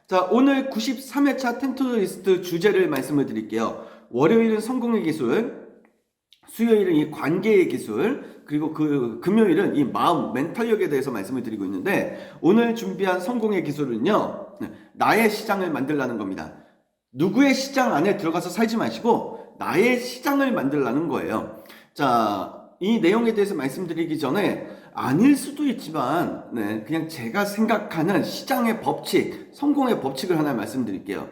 자, 오늘 93회차 텐토리스트 주제를 말씀을 드릴게요. 월요일은 성공의 기술, 수요일은 이 관계의 기술, 그리고 금요일은 이 마음, 멘탈력에 대해서 말씀을 드리고 있는데, 오늘 준비한 성공의 기술은요, 나의 시장을 만들라는 겁니다. 누구의 시장 안에 들어가서 살지 마시고, 나의 시장을 만들라는 거예요. 자, 이 내용에 대해서 말씀드리기 전에, 아닐 수도 있지만 그냥 제가 생각하는 시장의 법칙, 성공의 법칙을 하나 말씀드릴게요.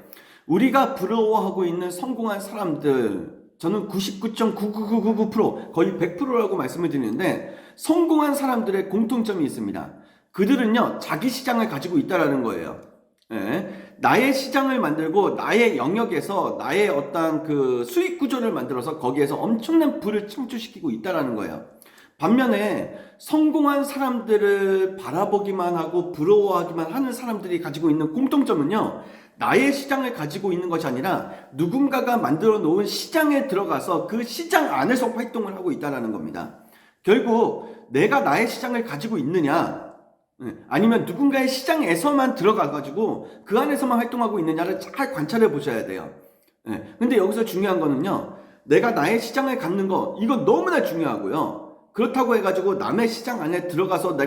우리가 부러워하고 있는 성공한 사람들, 저는 99.99999% 거의 100%라고 말씀을 드리는데, 성공한 사람들의 공통점이 있습니다. 그들은요, 자기 시장을 가지고 있다라는 거예요. 나의 시장을 만들고 나의 영역에서 나의 어떤 그 수익 구조를 만들어서 거기에서 엄청난 부를 창출시키고 있다라는 거예요. 반면에 성공한 사람들을 바라보기만 하고 부러워하기만 하는 사람들이 가지고 있는 공통점은요, 나의 시장을 가지고 있는 것이 아니라 누군가가 만들어 놓은 시장에 들어가서 그 시장 안에서 활동을 하고 있다는 겁니다. 결국 내가 나의 시장을 가지고 있느냐, 아니면 누군가의 시장에서만 들어가가지고 그 안에서만 활동하고 있느냐를 잘 관찰해 보셔야 돼요. 근데 여기서 중요한 거는요, 내가 나의 시장을 갖는 거, 이거 너무나 중요하고요. 그렇다고 해가지고 남의 시장 안에 들어가서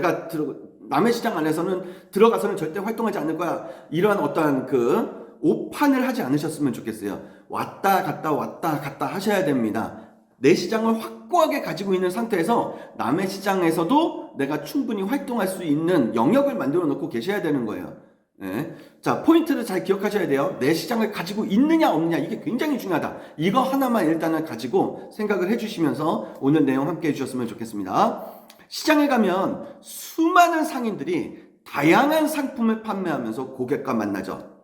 남의 시장 안에서는 들어가서는 절대 활동하지 않을 거야, 이러한 어떠한 그 오판을 하지 않으셨으면 좋겠어요. 왔다 갔다 하셔야 됩니다. 내 시장을 확고하게 가지고 있는 상태에서 남의 시장에서도 내가 충분히 활동할 수 있는 영역을 만들어 놓고 계셔야 되는 거예요. 자, 포인트를 잘 기억하셔야 돼요. 내 시장을 가지고 있느냐 없느냐, 이게 굉장히 중요하다. 이거 하나만 일단은 가지고 생각을 해주시면서 오늘 내용 함께 해주셨으면 좋겠습니다. 시장에 가면 수많은 상인들이 다양한 상품을 판매하면서 고객과 만나죠.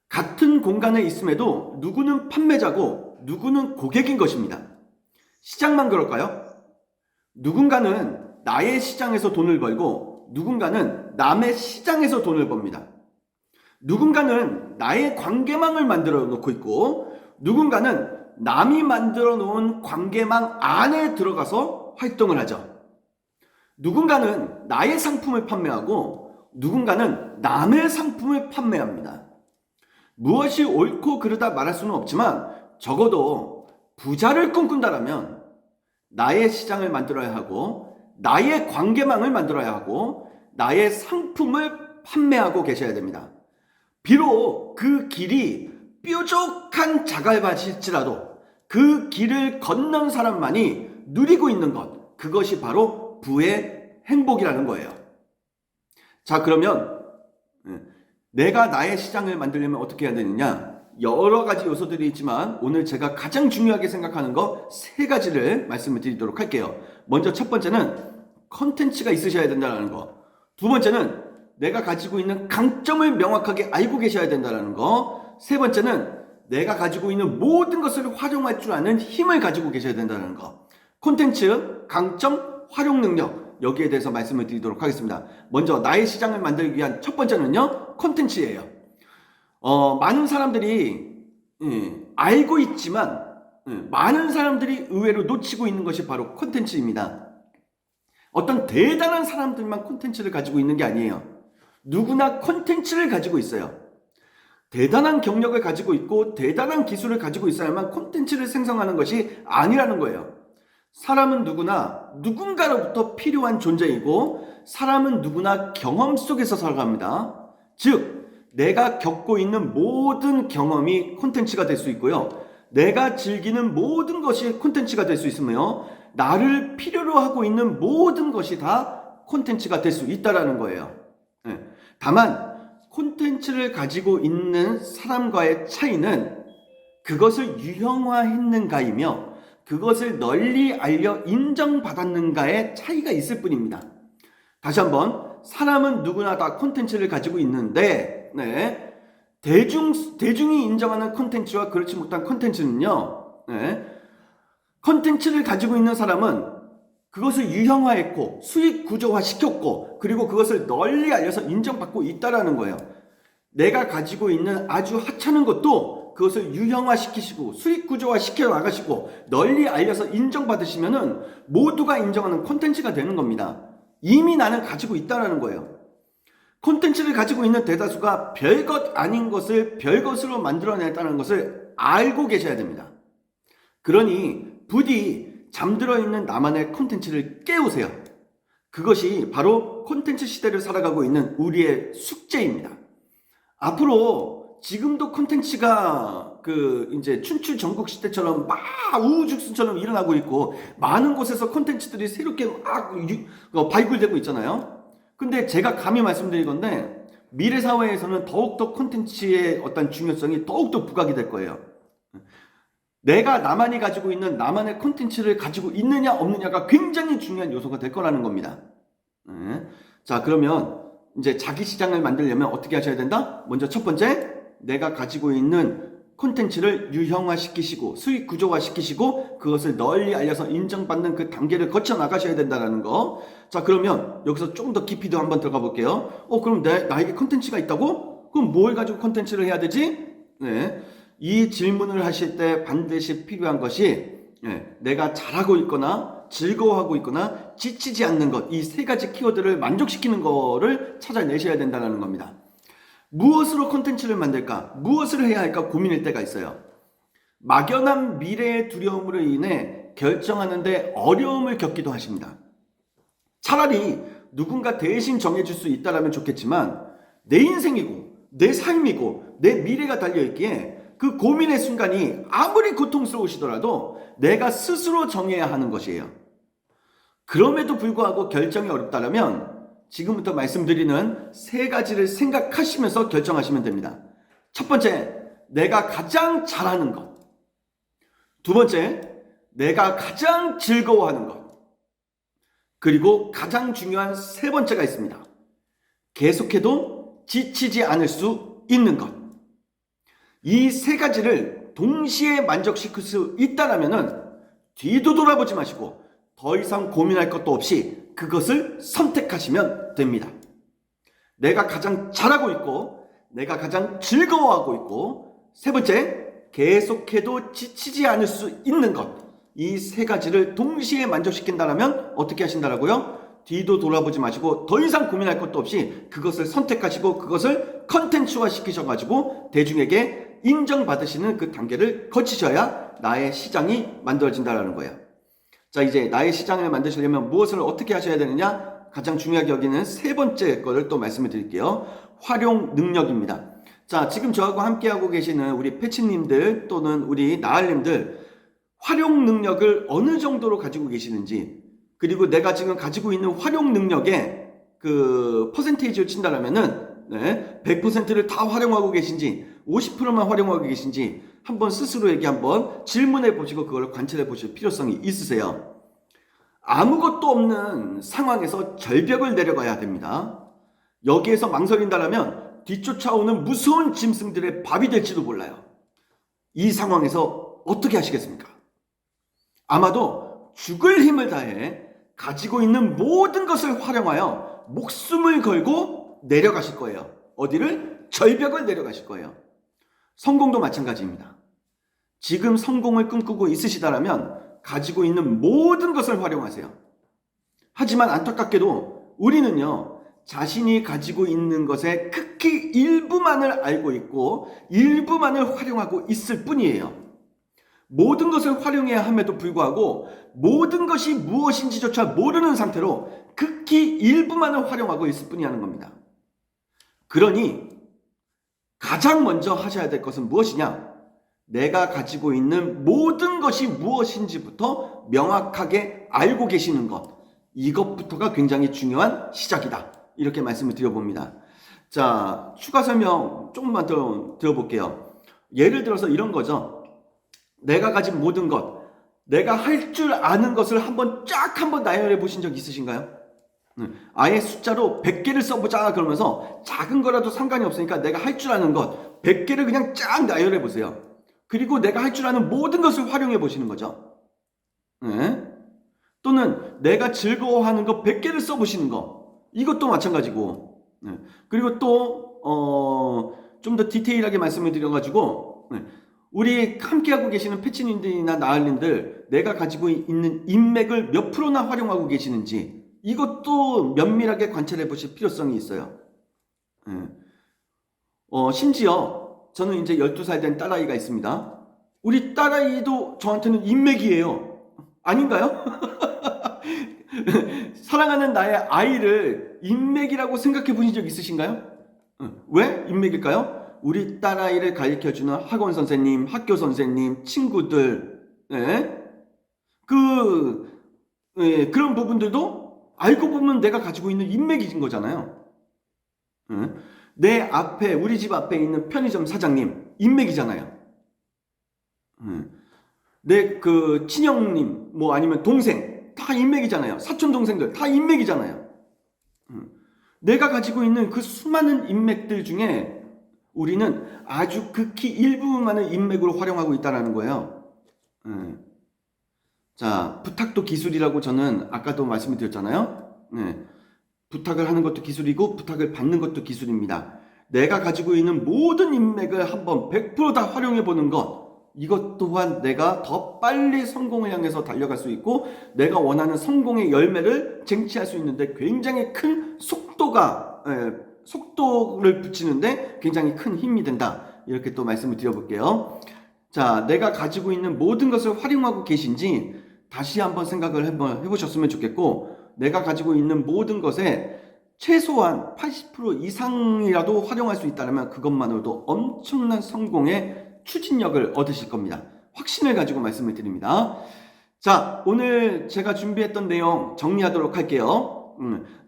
같은 공간에 있음에도 누구는 판매자고 누구는 고객인 것입니다. 시장만 그럴까요? 누군가는 나의 시장에서 돈을 벌고 누군가는 남의 시장에서 돈을 법니다. 누군가는 나의 관계망을 만들어 놓고 있고 누군가는 남이 만들어 놓은 관계망 안에 들어가서 활동을 하죠. 누군가는 나의 상품을 판매하고 누군가는 남의 상품을 판매합니다. 무엇이 옳고 그르다 말할 수는 없지만 적어도 부자를 꿈꾼다라면 나의 시장을 만들어야 하고 나의 관계망을 만들어야 하고 나의 상품을 판매하고 계셔야 됩니다. 비록 그 길이 뾰족한 자갈밭일지라도 그 길을 건넌 사람만이 누리고 있는 것, 그것이 바로 부의 행복이라는 거예요. 자, 그러면 내가 나의 시장을 만들려면 어떻게 해야 되느냐? 여러 가지 요소들이 있지만 오늘 제가 가장 중요하게 생각하는 거 3가지를 말씀을 드리도록 할게요. 먼저 첫 번째는 컨텐츠가 있으셔야 된다는 거. 두 번째는 내가 가지고 있는 강점을 명확하게 알고 계셔야 된다는 거. 세 번째는 내가 가지고 있는 모든 것을 활용할 줄 아는 힘을 가지고 계셔야 된다는 거. 콘텐츠, 강점, 활용 능력, 여기에 대해서 말씀을 드리도록 하겠습니다. 먼저 나의 시장을 만들기 위한 첫 번째는요, 콘텐츠예요. 많은 사람들이 알고 있지만 많은 사람들이 의외로 놓치고 있는 것이 바로 콘텐츠입니다. 어떤 대단한 사람들만 콘텐츠를 가지고 있는 게 아니에요. 누구나 콘텐츠를 가지고 있어요. 대단한 경력을 가지고 있고 대단한 기술을 가지고 있어야만 콘텐츠를 생성하는 것이 아니라는 거예요. 사람은 누구나 누군가로부터 필요한 존재이고 사람은 누구나 경험 속에서 살아갑니다. 즉 내가 겪고 있는 모든 경험이 콘텐츠가 될 수 있고요. 내가 즐기는 모든 것이 콘텐츠가 될 수 있으며 나를 필요로 하고 있는 모든 것이 다 콘텐츠가 될 수 있다는 거예요. 다만 콘텐츠를 가지고 있는 사람과의 차이는 그것을 유형화했는가이며 그것을 널리 알려 인정받았는가의 차이가 있을 뿐입니다. 다시 한번, 사람은 누구나 다 콘텐츠를 가지고 있는데 대중이 인정하는 콘텐츠와 그렇지 못한 콘텐츠는요, 콘텐츠를 가지고 있는 사람은 그것을 유형화했고 수익 구조화 시켰고 그리고 그것을 널리 알려서 인정받고 있다라는 거예요. 내가 가지고 있는 아주 하찮은 것도 그것을 유형화 시키시고 수익 구조화 시켜 나가시고 널리 알려서 인정받으시면은 모두가 인정하는 콘텐츠가 되는 겁니다. 이미 나는 가지고 있다라는 거예요. 콘텐츠를 가지고 있는 대다수가 별것 아닌 것을 별것으로 만들어냈다는 것을 알고 계셔야 됩니다. 그러니 부디 잠들어 있는 나만의 콘텐츠를 깨우세요. 그것이 바로 콘텐츠 시대를 살아가고 있는 우리의 숙제입니다. 앞으로 지금도 콘텐츠가 이제 춘추 전국 시대처럼 막 우후죽순처럼 일어나고 있고 많은 곳에서 콘텐츠들이 새롭게 막 발굴되고 있잖아요. 근데 제가 감히 말씀드리건데 미래 사회에서는 더욱더 콘텐츠의 어떤 중요성이 더욱더 부각이 될 거예요. 내가 나만이 가지고 있는 나만의 콘텐츠를 가지고 있느냐 없느냐가 굉장히 중요한 요소가 될 거라는 겁니다. 자, 그러면 이제 자기 시장을 만들려면 어떻게 하셔야 된다? 먼저 첫 번째, 내가 가지고 있는 콘텐츠를 유형화시키시고 수익 구조화시키시고 그것을 널리 알려서 인정받는 그 단계를 거쳐 나가셔야 된다는 거. 자, 그러면 여기서 좀 더 깊이 더 한번 들어가 볼게요. 그럼 나에게 콘텐츠가 있다고? 그럼 뭘 가지고 콘텐츠를 해야 되지? 네. 이 질문을 하실 때 반드시 필요한 것이 내가 잘하고 있거나 즐거워하고 있거나 지치지 않는 것, 이 세 가지 키워드를 만족시키는 거를 찾아내셔야 된다는 겁니다. 무엇으로 콘텐츠를 만들까? 무엇을 해야 할까 고민일 때가 있어요. 막연한 미래의 두려움으로 인해 결정하는데 어려움을 겪기도 하십니다. 차라리 누군가 대신 정해줄 수 있다면 좋겠지만 내 인생이고 내 삶이고 내 미래가 달려있기에 그 고민의 순간이 아무리 고통스러우시더라도 내가 스스로 정해야 하는 것이에요. 그럼에도 불구하고 결정이 어렵다면 지금부터 말씀드리는 세 가지를 생각하시면서 결정하시면 됩니다. 첫 번째, 내가 가장 잘하는 것. 두 번째, 내가 가장 즐거워하는 것. 그리고 가장 중요한 세 번째가 있습니다. 계속해도 지치지 않을 수 있는 것. 이 세 가지를 동시에 만족시킬 수 있다면 뒤도 돌아보지 마시고 더 이상 고민할 것도 없이 그것을 선택하시면 됩니다. 내가 가장 잘하고 있고 내가 가장 즐거워하고 있고 세 번째, 계속해도 지치지 않을 수 있는 것. 이 세 가지를 동시에 만족시킨다면 어떻게 하신다라고요? 뒤도 돌아보지 마시고 더 이상 고민할 것도 없이 그것을 선택하시고 그것을 컨텐츠화 시키셔가지고 대중에게 인정받으시는 그 단계를 거치셔야 나의 시장이 만들어진다는 거예요. 자, 이제 나의 시장을 만드시려면 무엇을 어떻게 하셔야 되느냐? 가장 중요하게 여기는 세 번째 거를 또 말씀을 드릴게요. 활용 능력입니다. 자, 지금 저하고 함께하고 계시는 우리 패치님들 또는 우리 나을님들 활용 능력을 어느 정도로 가지고 계시는지, 그리고 내가 지금 가지고 있는 활용 능력의 그 퍼센테이지를 친다라면은 100%를 다 활용하고 계신지 50%만 활용하고 계신지 한번 스스로에게 한번 질문해 보시고 그걸 관찰해 보실 필요성이 있으세요. 아무것도 없는 상황에서 절벽을 내려가야 됩니다. 여기에서 망설인다라면 뒤쫓아오는 무서운 짐승들의 밥이 될지도 몰라요. 이 상황에서 어떻게 하시겠습니까? 아마도 죽을 힘을 다해 가지고 있는 모든 것을 활용하여 목숨을 걸고 내려가실 거예요. 어디를? 절벽을 내려가실 거예요. 성공도 마찬가지입니다. 지금 성공을 꿈꾸고 있으시다라면 가지고 있는 모든 것을 활용하세요. 하지만 안타깝게도 우리는요, 자신이 가지고 있는 것의 극히 일부만을 알고 있고 일부만을 활용하고 있을 뿐이에요. 모든 것을 활용해야 함에도 불구하고 모든 것이 무엇인지조차 모르는 상태로 극히 일부만을 활용하고 있을 뿐이라는 겁니다. 그러니 가장 먼저 하셔야 될 것은 무엇이냐? 내가 가지고 있는 모든 것이 무엇인지부터 명확하게 알고 계시는 것. 이것부터가 굉장히 중요한 시작이다. 이렇게 말씀을 드려봅니다. 자, 추가 설명 조금만 더 들어볼게요. 예를 들어서 이런 거죠. 내가 가진 모든 것, 내가 할 줄 아는 것을 한번 나열해 보신 적 있으신가요? 아예 숫자로 100개를 써보자 그러면서 작은 거라도 상관이 없으니까 내가 할 줄 아는 것 100개를 그냥 쫙 나열해 보세요. 그리고 내가 할 줄 아는 모든 것을 활용해 보시는 거죠. 또는 내가 즐거워하는 거 100개를 써보시는 거, 이것도 마찬가지고. 그리고 또 좀 더 디테일하게 말씀을 드려가지고 우리 함께하고 계시는 패치님들이나 나을님들 내가 가지고 있는 인맥을 몇 프로나 활용하고 계시는지 이것도 면밀하게 관찰해 보실 필요성이 있어요. 심지어 저는 이제 12살 된 딸아이가 있습니다. 우리 딸아이도 저한테는 인맥이에요. 아닌가요? 사랑하는 나의 아이를 인맥이라고 생각해 보신 적 있으신가요? 왜 인맥일까요? 우리 딸아이를 가르쳐주는 학원 선생님, 학교 선생님, 친구들, 예? 그런 부분들도 알고 보면 내가 가지고 있는 인맥인 거잖아요. 내 앞에, 우리 집 앞에 있는 편의점 사장님, 인맥이잖아요. 내 친형님, 뭐 아니면 동생, 다 인맥이잖아요. 사촌 동생들, 다 인맥이잖아요. 내가 가지고 있는 그 수많은 인맥들 중에 우리는 아주 극히 일부만의 인맥으로 활용하고 있다는 거예요. 자, 부탁도 기술이라고 저는 아까도 말씀을 드렸잖아요. 부탁을 하는 것도 기술이고 부탁을 받는 것도 기술입니다. 내가 가지고 있는 모든 인맥을 한번 100% 다 활용해 보는 것, 이것 또한 내가 더 빨리 성공을 향해서 달려갈 수 있고 내가 원하는 성공의 열매를 쟁취할 수 있는데 굉장히 큰 속도를 붙이는데 굉장히 큰 힘이 된다. 이렇게 또 말씀을 드려볼게요. 자, 내가 가지고 있는 모든 것을 활용하고 계신지 다시 한번 생각을 해보셨으면 좋겠고, 내가 가지고 있는 모든 것에 최소한 80% 이상이라도 활용할 수 있다면 그것만으로도 엄청난 성공의 추진력을 얻으실 겁니다. 확신을 가지고 말씀을 드립니다. 자, 오늘 제가 준비했던 내용 정리하도록 할게요.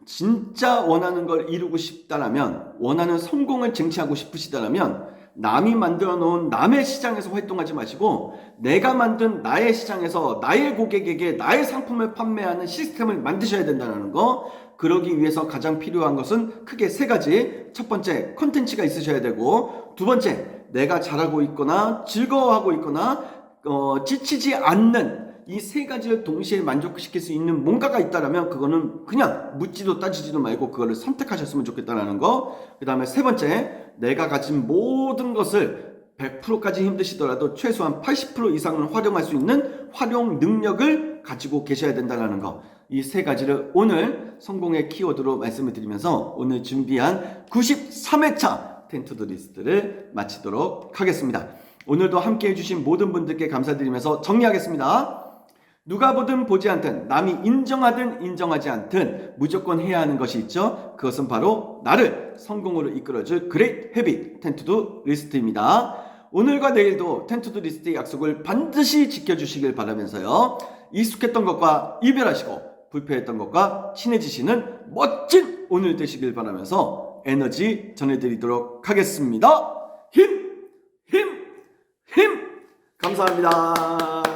진짜 원하는 걸 이루고 싶다라면, 원하는 성공을 쟁취하고 싶으시다라면 남이 만들어 놓은 남의 시장에서 활동하지 마시고 내가 만든 나의 시장에서 나의 고객에게 나의 상품을 판매하는 시스템을 만드셔야 된다는 거. 그러기 위해서 가장 필요한 것은 크게 세 가지. 첫 번째, 콘텐츠가 있으셔야 되고, 두 번째, 내가 잘하고 있거나 즐거워하고 있거나 지치지 않는 이 세 가지를 동시에 만족시킬 수 있는 뭔가가 있다라면 그거는 그냥 묻지도 따지지도 말고 그거를 선택하셨으면 좋겠다라는 거. 그 다음에 세 번째, 내가 가진 모든 것을 100%까지 힘드시더라도 최소한 80% 이상은 활용할 수 있는 활용 능력을 가지고 계셔야 된다는 거. 이 세 가지를 오늘 성공의 키워드로 말씀을 드리면서 오늘 준비한 93회차 텐투드 리스트를 마치도록 하겠습니다. 오늘도 함께 해주신 모든 분들께 감사드리면서 정리하겠습니다. 누가 보든 보지 않든 남이 인정하든 인정하지 않든 무조건 해야 하는 것이 있죠. 그것은 바로 나를 성공으로 이끌어줄 그레이트 헤빗 텐투드 리스트입니다. 오늘과 내일도 텐투드 리스트의 약속을 반드시 지켜주시길 바라면서요. 익숙했던 것과 이별하시고 불편했던 것과 친해지시는 멋진 오늘 되시길 바라면서 에너지 전해드리도록 하겠습니다. 힘! 감사합니다.